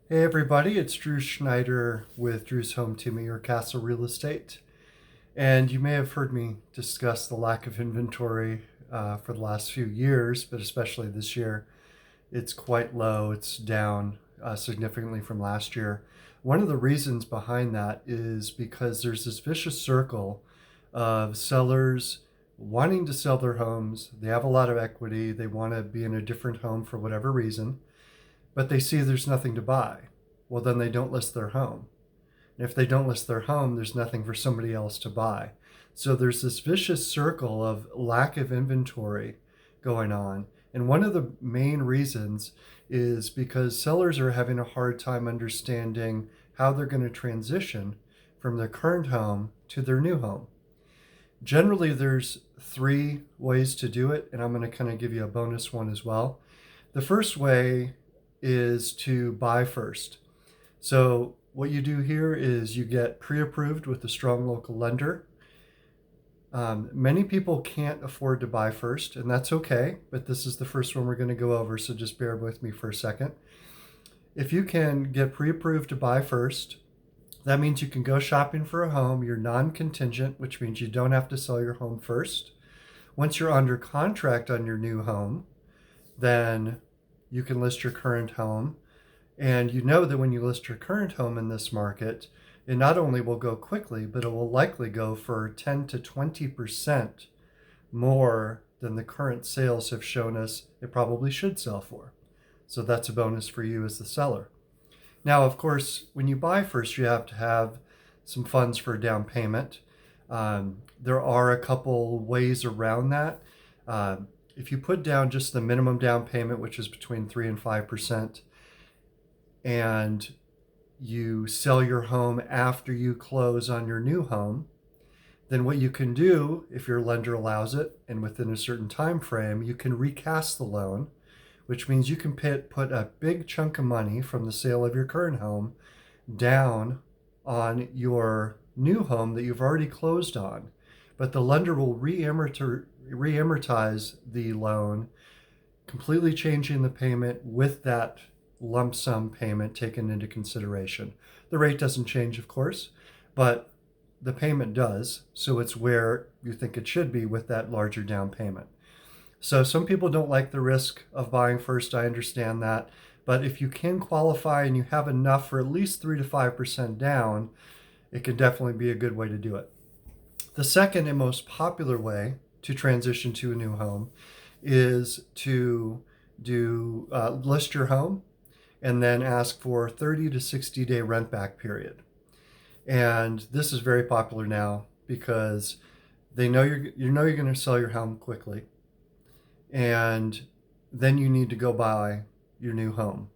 Hey everybody, it's Drew Schneider with Drew's Home Team at Your Castle Real Estate. And you may have heard me discuss the lack of inventory for the last few years, but especially this year. It's quite low, it's down significantly from last year. One of the reasons behind that is because there's this vicious circle of sellers wanting to sell their homes. They have a lot of equity, they want to be in a different home for whatever reason, but they see there's nothing to buy. Well, then they don't list their home. And if they don't list their home, there's nothing for somebody else to buy. So there's this vicious circle of lack of inventory going on. And one of the main reasons is because sellers are having a hard time understanding how they're going to transition from their current home to their new home. Generally, there's three ways to do it, and I'm going to kind of give you a bonus one as well. The first way is to buy first. So what you do here is you get pre-approved with a strong local lender. Many people can't afford to buy first, and that's okay, but this is the first one we're going to go over, so just bear with me for a second. If you can get pre-approved to buy first, that means you can go shopping for a home. You're non-contingent, which means you don't have to sell your home first. Once you're under contract on your new home, then you can list your current home. And you know that when you list your current home in this market, it not only will go quickly, but it will likely go for 10 to 20% more than the current sales have shown us it probably should sell for. So that's a bonus for you as the seller. Now, of course, when you buy first, you have to have some funds for a down payment. There are a couple ways around that. If you put down just the minimum down payment, which is between 3 and 5%, and you sell your home after you close on your new home, then what you can do, if your lender allows it and within a certain time frame, you can recast the loan, which means you can put a big chunk of money from the sale of your current home down on your new home that you've already closed on. But the lender will re-amortize the loan, completely changing the payment with that lump sum payment taken into consideration. The rate doesn't change, of course, but the payment does, so it's where you think it should be with that larger down payment. So some people don't like the risk of buying first, I understand that, but if you can qualify and you have enough for at least 3 to 5% down, it can definitely be a good way to do it. The second and most popular way to transition to a new home is to list your home and then ask for 30 to 60 day rent back period. And this is very popular now because they know you're going to sell your home quickly, and then you need to go buy your new home.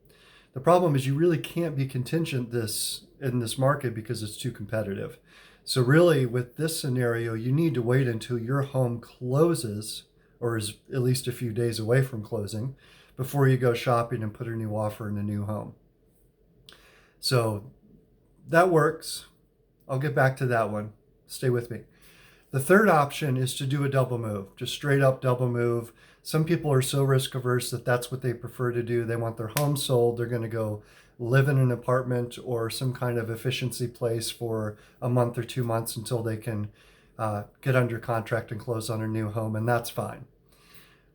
The problem is you really can't be contingent in this market because it's too competitive. So really with this scenario, you need to wait until your home closes or is at least a few days away from closing before you go shopping and put a new offer in a new home. So that works. I'll get back to that one. Stay with me. The third option is to do a double move, just straight up double move. Some people are so risk averse that that's what they prefer to do. They want their home sold. They're going to go live in an apartment or some kind of efficiency place for a month or 2 months until they can get under contract and close on a new home, and that's fine.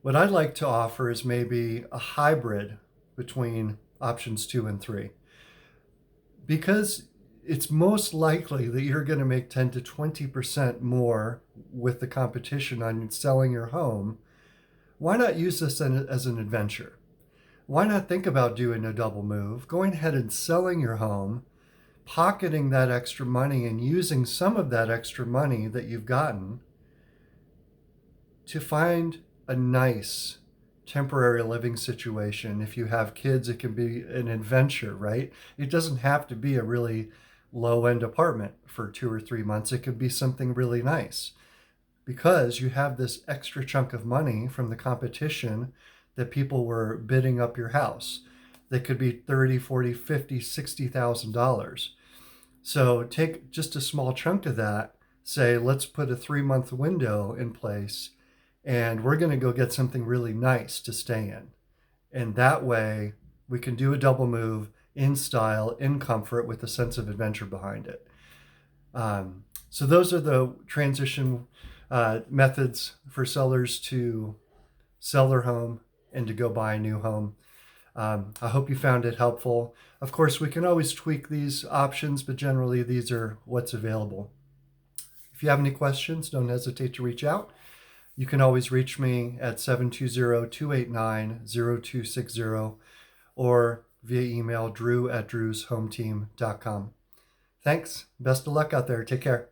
What I'd like to offer is maybe a hybrid between options 2 and 3. Because it's most likely that you're going to make 10 to 20% more with the competition on selling your home, why not use this as an adventure? Why not think about doing a double move, going ahead and selling your home, pocketing that extra money and using some of that extra money that you've gotten to find a nice temporary living situation. If you have kids, it can be an adventure, right? It doesn't have to be a really low-end apartment for 2 or 3 months. It could be something really nice because you have this extra chunk of money from the competition that people were bidding up your house. That could be 30, 40, 50, $60,000. So take just a small chunk of that, say, let's put a 3-month window in place, and we're going to go get something really nice to stay in. And that way we can do a double move, in style, in comfort, with a sense of adventure behind it. So those are the transition methods for sellers to sell their home and to go buy a new home. I hope you found it helpful. Of course, we can always tweak these options, but generally these are what's available. If you have any questions, don't hesitate to reach out. You can always reach me at 720-289-0260 or via email drew@drewshometeam.com. Thanks. Best of luck out there. Take care.